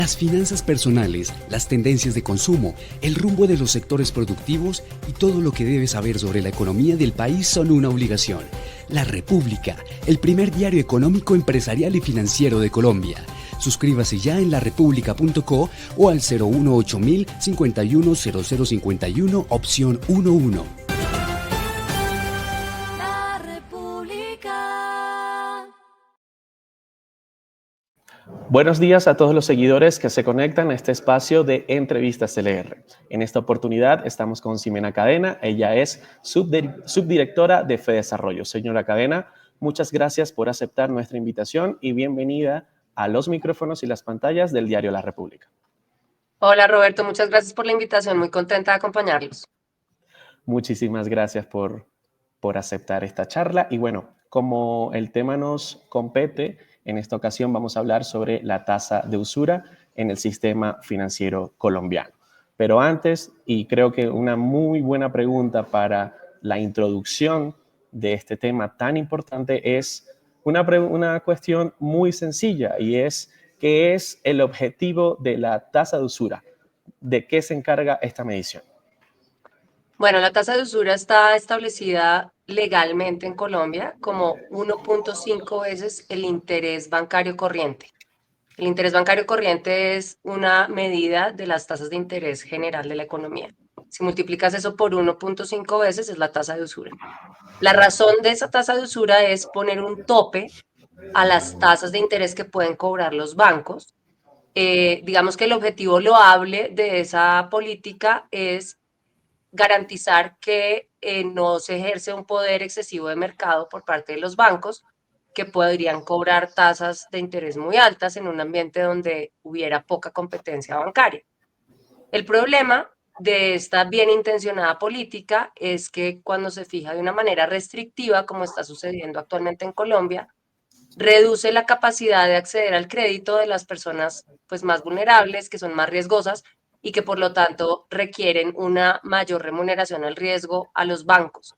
Las finanzas personales, las tendencias de consumo, el rumbo de los sectores productivos y todo lo que debes saber sobre la economía del país son una obligación. La República, el primer diario económico, empresarial y financiero de Colombia. Suscríbase ya en larepublica.co o al 018 51 0051 opción 11. La República. Buenos días a todos los seguidores que se conectan a este espacio de Entrevistas LR. En esta oportunidad estamos con Ximena Cadena. Ella es subdirectora de FEDesarrollo. Señora Cadena, muchas gracias por aceptar nuestra invitación y bienvenida a los micrófonos y las pantallas del diario La República. Hola Roberto, muchas gracias por la invitación. Muy contenta de acompañarlos. Muchísimas gracias por aceptar esta charla. Y bueno, como el tema nos compete, en esta ocasión vamos a hablar sobre la tasa de usura en el sistema financiero colombiano. Pero antes, y creo que una muy buena pregunta para la introducción de este tema tan importante es una cuestión muy sencilla y es, ¿qué es el objetivo de la tasa de usura? ¿De qué se encarga esta medición? Bueno, la tasa de usura está establecida legalmente en Colombia como 1.5 veces el interés bancario corriente. El interés bancario corriente es una medida de las tasas de interés general de la economía. Si multiplicas eso por 1.5 veces es la tasa de usura. La razón de esa tasa de usura es poner un tope a las tasas de interés que pueden cobrar los bancos. Digamos que el objetivo loable de esa política es garantizar que no se ejerce un poder excesivo de mercado por parte de los bancos, que podrían cobrar tasas de interés muy altas en un ambiente donde hubiera poca competencia bancaria. El problema de esta bien intencionada política es que cuando se fija de una manera restrictiva, como está sucediendo actualmente en Colombia, reduce la capacidad de acceder al crédito de las personas pues, más vulnerables, que son más riesgosas y que por lo tanto requieren una mayor remuneración al riesgo a los bancos.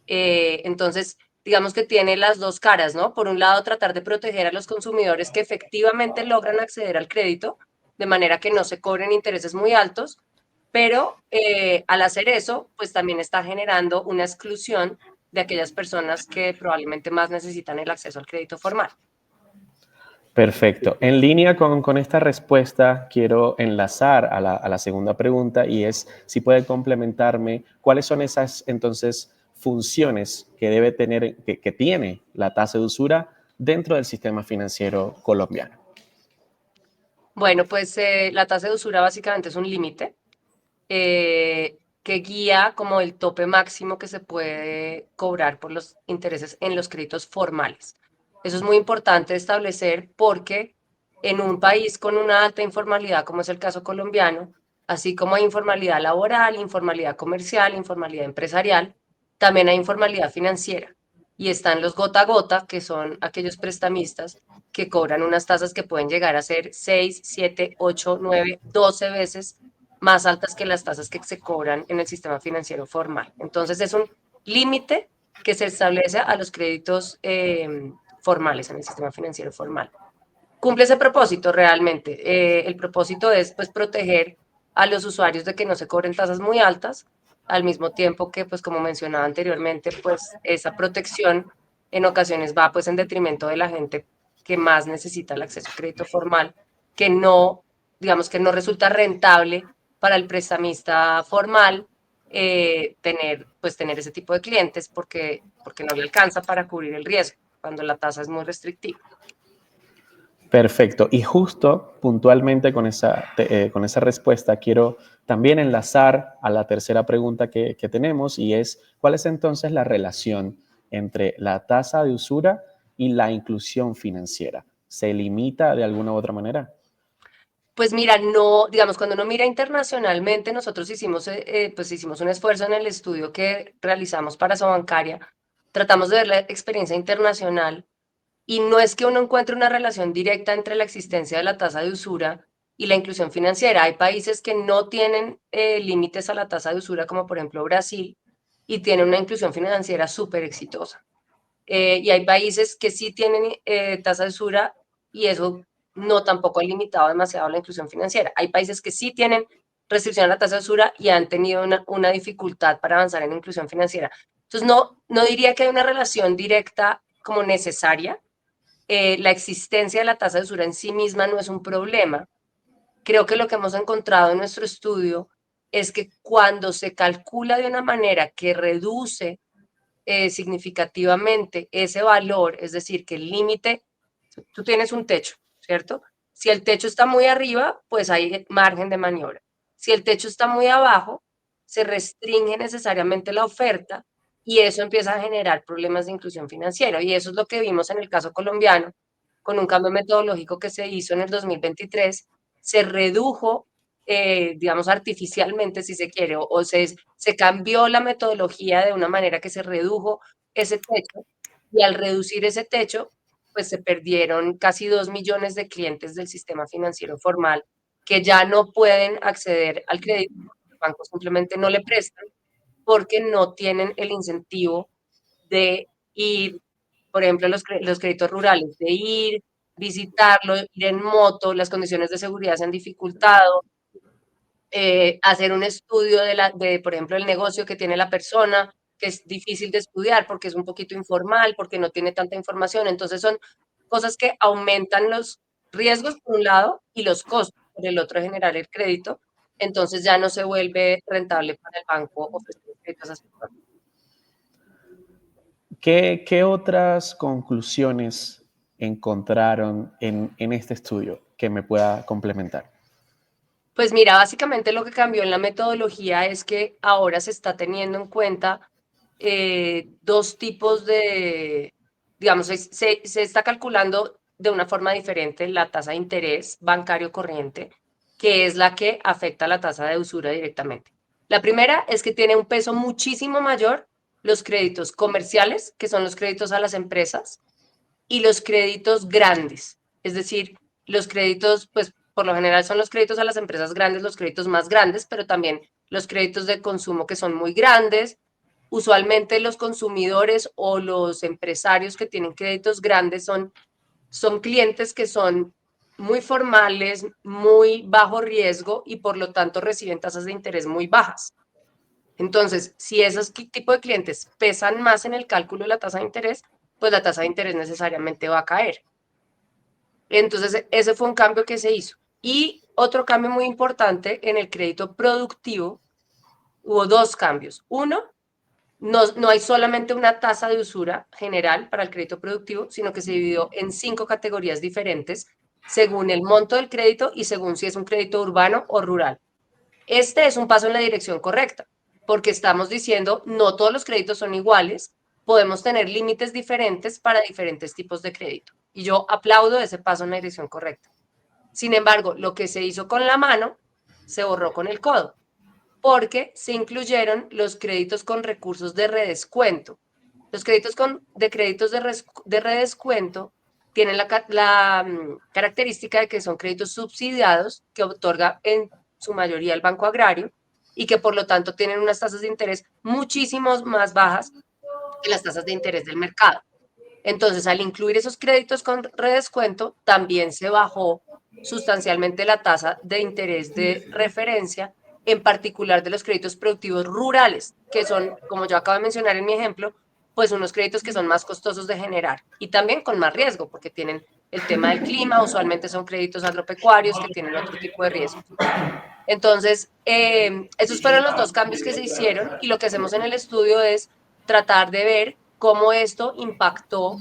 Entonces, digamos que tiene las dos caras, ¿no? Por un lado, tratar de proteger a los consumidores que efectivamente logran acceder al crédito, de manera que no se cobren intereses muy altos, pero al hacer eso, pues también está generando una exclusión de aquellas personas que probablemente más necesitan el acceso al crédito formal. Perfecto. En línea con esta respuesta, quiero enlazar a la segunda pregunta y es si puede complementarme cuáles son esas entonces funciones que debe tener, que tiene la tasa de usura dentro del sistema financiero colombiano. Bueno, pues la tasa de usura básicamente es un límite que guía como el tope máximo que se puede cobrar por los intereses en los créditos formales. Eso es muy importante establecer porque en un país con una alta informalidad, como es el caso colombiano, así como hay informalidad laboral, informalidad comercial, informalidad empresarial, también hay informalidad financiera. Y están los gota a gota, que son aquellos prestamistas que cobran unas tasas que pueden llegar a ser 6, 7, 8, 9, 12 veces más altas que las tasas que se cobran en el sistema financiero formal. Entonces es un límite que se establece a los créditos formales en el sistema financiero formal. Cumple ese propósito realmente. El propósito es pues proteger a los usuarios de que no se cobren tasas muy altas, al mismo tiempo que pues como mencionaba anteriormente, pues esa protección en ocasiones va pues en detrimento de la gente que más necesita el acceso a crédito formal, que no, digamos que no resulta rentable para el prestamista formal tener ese tipo de clientes porque no le alcanza para cubrir el riesgo cuando la tasa es muy restrictiva. Perfecto. Y justo puntualmente con esa respuesta quiero también enlazar a la tercera pregunta que tenemos y es, ¿cuál es entonces la relación entre la tasa de usura y la inclusión financiera? ¿Se limita de alguna u otra manera? Pues mira, no, digamos, cuando uno mira internacionalmente, nosotros hicimos un esfuerzo en el estudio que realizamos para Sobancaria, tratamos de ver la experiencia internacional y no es que uno encuentre una relación directa entre la existencia de la tasa de usura y la inclusión financiera. Hay países que no tienen límites a la tasa de usura, como por ejemplo Brasil, y tienen una inclusión financiera súper exitosa. Y hay países que sí tienen tasa de usura y eso no tampoco ha limitado demasiado la inclusión financiera. Hay países que sí tienen restricción a la tasa de usura y han tenido una dificultad para avanzar en la inclusión financiera. Entonces, no diría que hay una relación directa como necesaria. La existencia de la tasa de usura en sí misma no es un problema. Creo que lo que hemos encontrado en nuestro estudio es que cuando se calcula de una manera que reduce significativamente ese valor, es decir, que el límite, tú tienes un techo, ¿cierto? Si el techo está muy arriba, pues hay margen de maniobra. Si el techo está muy abajo, se restringe necesariamente la oferta y eso empieza a generar problemas de inclusión financiera. Y eso es lo que vimos en el caso colombiano, con un cambio metodológico que se hizo en el 2023, se redujo, digamos, artificialmente, si se quiere, o se cambió la metodología de una manera que se redujo ese techo y al reducir ese techo, pues se perdieron casi 2 millones de clientes del sistema financiero formal que ya no pueden acceder al crédito, los bancos simplemente no le prestan porque no tienen el incentivo de ir, por ejemplo, los créditos rurales, de ir, visitarlo, ir en moto, las condiciones de seguridad se han dificultado, hacer un estudio por ejemplo, el negocio que tiene la persona, que es difícil de estudiar porque es un poquito informal, porque no tiene tanta información. Entonces son cosas que aumentan los riesgos por un lado y los costos por el otro de generar el crédito. Entonces ya no se vuelve rentable para el banco ofrecer créditos a esas personas. ¿Qué otras conclusiones encontraron en este estudio que me pueda complementar? Pues mira, básicamente lo que cambió en la metodología es que ahora se está teniendo en cuenta dos tipos de, digamos, se está calculando de una forma diferente la tasa de interés bancario corriente, que es la que afecta a la tasa de usura directamente. La primera es que tiene un peso muchísimo mayor los créditos comerciales, que son los créditos a las empresas, y los créditos grandes, es decir, los créditos, pues por lo general son los créditos a las empresas grandes, los créditos más grandes, pero también los créditos de consumo que son muy grandes. Usualmente los consumidores o los empresarios que tienen créditos grandes son clientes que son muy formales, muy bajo riesgo y por lo tanto reciben tasas de interés muy bajas. Entonces, si esos tipo de clientes pesan más en el cálculo de la tasa de interés, pues la tasa de interés necesariamente va a caer. Entonces, ese fue un cambio que se hizo. Y otro cambio muy importante en el crédito productivo, hubo dos cambios. Uno, no hay solamente una tasa de usura general para el crédito productivo, sino que se dividió en 5 categorías diferentes según el monto del crédito y según si es un crédito urbano o rural. Este es un paso en la dirección correcta, porque estamos diciendo no todos los créditos son iguales, podemos tener límites diferentes para diferentes tipos de crédito. Y yo aplaudo ese paso en la dirección correcta. Sin embargo, lo que se hizo con la mano se borró con el codo, porque se incluyeron los créditos con recursos de redescuento. Los créditos de créditos de redescuento tienen la característica de que son créditos subsidiados que otorga en su mayoría el Banco Agrario y que por lo tanto tienen unas tasas de interés muchísimo más bajas que las tasas de interés del mercado. Entonces, al incluir esos créditos con redescuento, también se bajó sustancialmente la tasa de interés de referencia, en particular de los créditos productivos rurales, que son, como yo acabo de mencionar en mi ejemplo, pues unos créditos que son más costosos de generar y también con más riesgo, porque tienen el tema del clima, usualmente son créditos agropecuarios que tienen otro tipo de riesgos. Entonces, esos fueron los dos cambios que se hicieron y lo que hacemos en el estudio es tratar de ver cómo esto impactó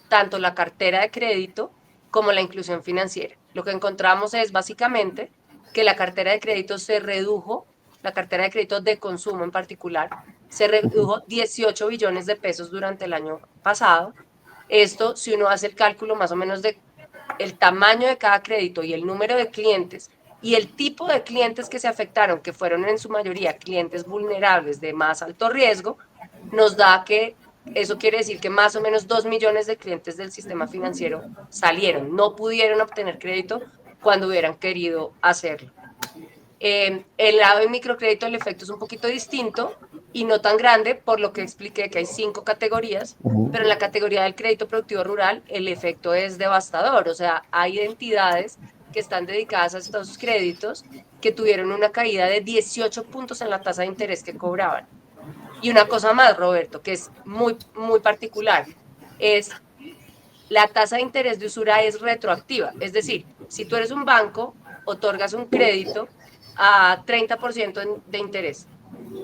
tanto la cartera de crédito como la inclusión financiera. Lo que encontramos es básicamente que la cartera de crédito se redujo, la cartera de crédito de consumo en particular, se redujo 18 billones de pesos durante el año pasado. Esto, si uno hace el cálculo más o menos de el tamaño de cada crédito y el número de clientes y el tipo de clientes que se afectaron, que fueron en su mayoría clientes vulnerables de más alto riesgo, nos da que eso quiere decir que más o menos 2 millones de clientes del sistema financiero salieron, no pudieron obtener crédito cuando hubieran querido hacerlo. El lado del microcrédito, el efecto es un poquito distinto, y no tan grande, por lo que expliqué que hay 5 categorías, pero en la categoría del crédito productivo rural el efecto es devastador. O sea, hay entidades que están dedicadas a estos créditos que tuvieron una caída de 18 puntos en la tasa de interés que cobraban. Y una cosa más, Roberto, que es muy, muy particular, es la tasa de interés de usura es retroactiva. Es decir, si tú eres un banco, otorgas un crédito a 30% de interés.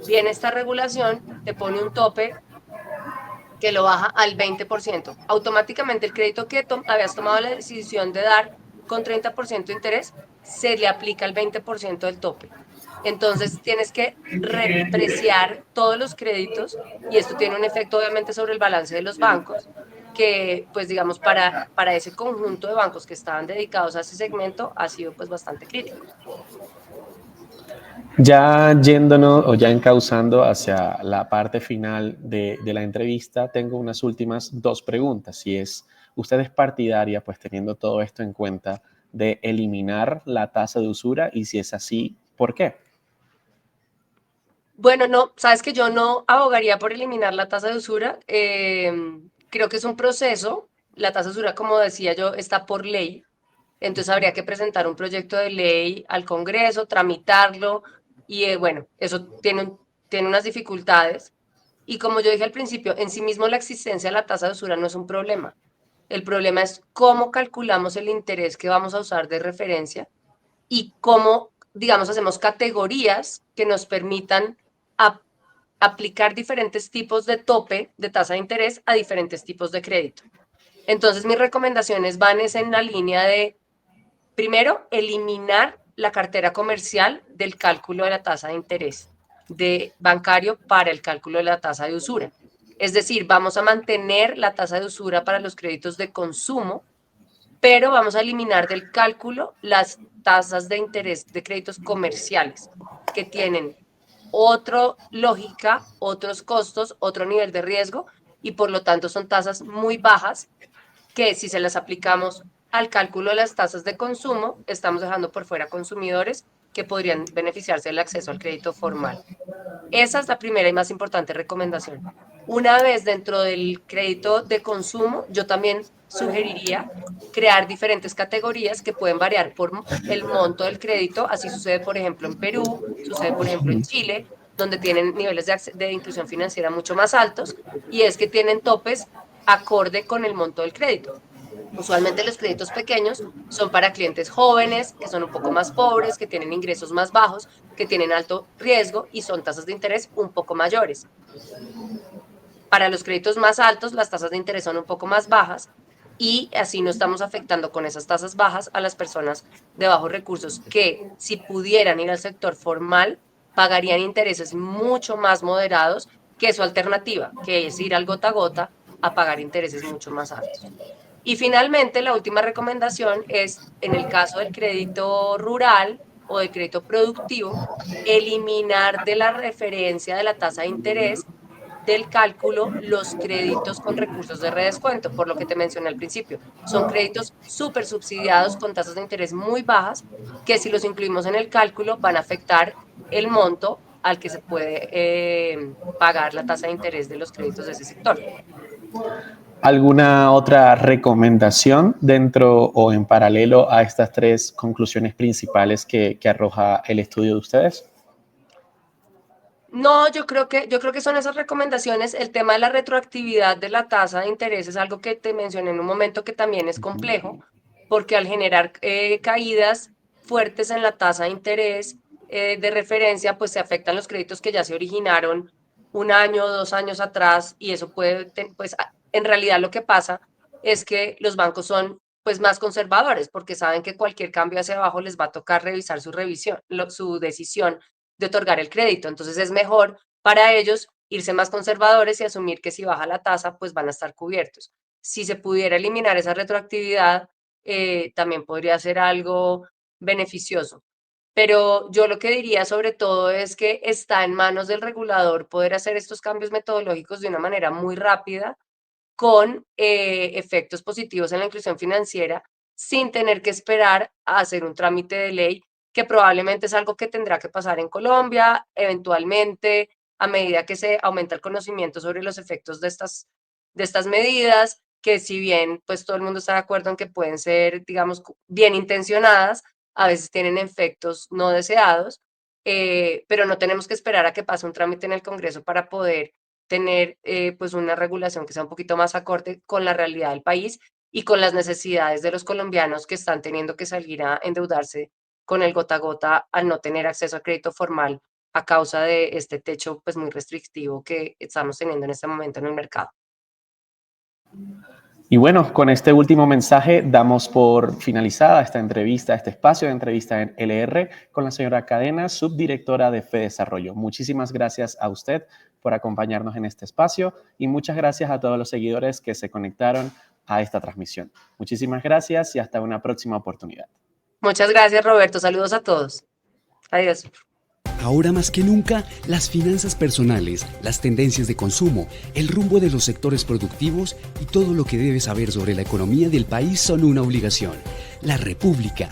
Viene esta regulación, te pone un tope que lo baja al 20%. Automáticamente el crédito que habías tomado la decisión de dar con 30% de interés, se le aplica el 20% del tope. Entonces tienes que repreciar todos los créditos y esto tiene un efecto obviamente sobre el balance de los bancos, que pues digamos para ese conjunto de bancos que estaban dedicados a ese segmento ha sido pues bastante crítico. Ya yéndonos o ya encauzando hacia la parte final de la entrevista, tengo unas últimas 2 preguntas. Si es, ¿usted es partidaria, pues teniendo todo esto en cuenta, de eliminar la tasa de usura? Y si es así, ¿por qué? Bueno, no, sabes que yo no abogaría por eliminar la tasa de usura. Creo que es un proceso. La tasa de usura, como decía yo, está por ley. Entonces habría que presentar un proyecto de ley al Congreso, tramitarlo y bueno, eso tiene unas dificultades. Y como yo dije al principio, en sí mismo la existencia de la tasa de usura no es un problema. El problema es cómo calculamos el interés que vamos a usar de referencia y cómo, digamos, hacemos categorías que nos permitan a, aplicar diferentes tipos de tope de tasa de interés a diferentes tipos de crédito. Entonces, mis recomendaciones van en la línea de, primero, eliminar la cartera comercial del cálculo de la tasa de interés de bancario para el cálculo de la tasa de usura. Es decir, vamos a mantener la tasa de usura para los créditos de consumo, pero vamos a eliminar del cálculo las tasas de interés de créditos comerciales que tienen otra lógica, otros costos, otro nivel de riesgo y por lo tanto son tasas muy bajas que si se las aplicamos al cálculo de las tasas de consumo, estamos dejando por fuera consumidores que podrían beneficiarse del acceso al crédito formal. Esa es la primera y más importante recomendación. Una vez dentro del crédito de consumo, yo también sugeriría crear diferentes categorías que pueden variar por el monto del crédito. Así sucede, por ejemplo, en Perú, sucede, por ejemplo, en Chile, donde tienen niveles de inclusión financiera mucho más altos, y es que tienen topes acorde con el monto del crédito. Usualmente los créditos pequeños son para clientes jóvenes, que son un poco más pobres, que tienen ingresos más bajos, que tienen alto riesgo y son tasas de interés un poco mayores. Para los créditos más altos, las tasas de interés son un poco más bajas y así no estamos afectando con esas tasas bajas a las personas de bajos recursos que si pudieran ir al sector formal pagarían intereses mucho más moderados que su alternativa, que es ir al gota a gota a pagar intereses mucho más altos. Y finalmente, la última recomendación es, en el caso del crédito rural o del crédito productivo, eliminar de la referencia de la tasa de interés del cálculo los créditos con recursos de redescuento, por lo que te mencioné al principio. Son créditos súper subsidiados con tasas de interés muy bajas que si los incluimos en el cálculo van a afectar el monto al que se puede pagar la tasa de interés de los créditos de ese sector. ¿Alguna otra recomendación dentro o en paralelo a estas 3 conclusiones principales que arroja el estudio de ustedes? No, yo creo que son esas recomendaciones. El tema de la retroactividad de la tasa de interés es algo que te mencioné en un momento que también es complejo, porque al generar caídas fuertes en la tasa de interés de referencia, pues se afectan los créditos que ya se originaron un año o 2 años atrás y eso puede, pues en realidad lo que pasa es que los bancos son pues más conservadores porque saben que cualquier cambio hacia abajo les va a tocar revisar su revisión, su decisión de otorgar el crédito. Entonces es mejor para ellos irse más conservadores y asumir que si baja la tasa, pues van a estar cubiertos. Si se pudiera eliminar esa retroactividad, también podría ser algo beneficioso. Pero yo lo que diría sobre todo es que está en manos del regulador poder hacer estos cambios metodológicos de una manera muy rápida con efectos positivos en la inclusión financiera sin tener que esperar a hacer un trámite de ley que probablemente es algo que tendrá que pasar en Colombia, eventualmente a medida que se aumenta el conocimiento sobre los efectos de estas medidas, que si bien pues todo el mundo está de acuerdo en que pueden ser, digamos, bien intencionadas, a veces tienen efectos no deseados, pero no tenemos que esperar a que pase un trámite en el Congreso para poder tener pues una regulación que sea un poquito más acorde con la realidad del país y con las necesidades de los colombianos que están teniendo que salir a endeudarse con el gota a gota al no tener acceso a crédito formal a causa de este techo pues muy restrictivo que estamos teniendo en este momento en el mercado. Y bueno, con este último mensaje damos por finalizada esta entrevista, este espacio de entrevista en LR con la señora Cadena, subdirectora de FEDesarrollo. Muchísimas gracias a usted por acompañarnos en este espacio y muchas gracias a todos los seguidores que se conectaron a esta transmisión. Muchísimas gracias y hasta una próxima oportunidad. Muchas gracias, Roberto. Saludos a todos. Adiós. Ahora más que nunca, las finanzas personales, las tendencias de consumo, el rumbo de los sectores productivos y todo lo que debes saber sobre la economía del país son una obligación. La República,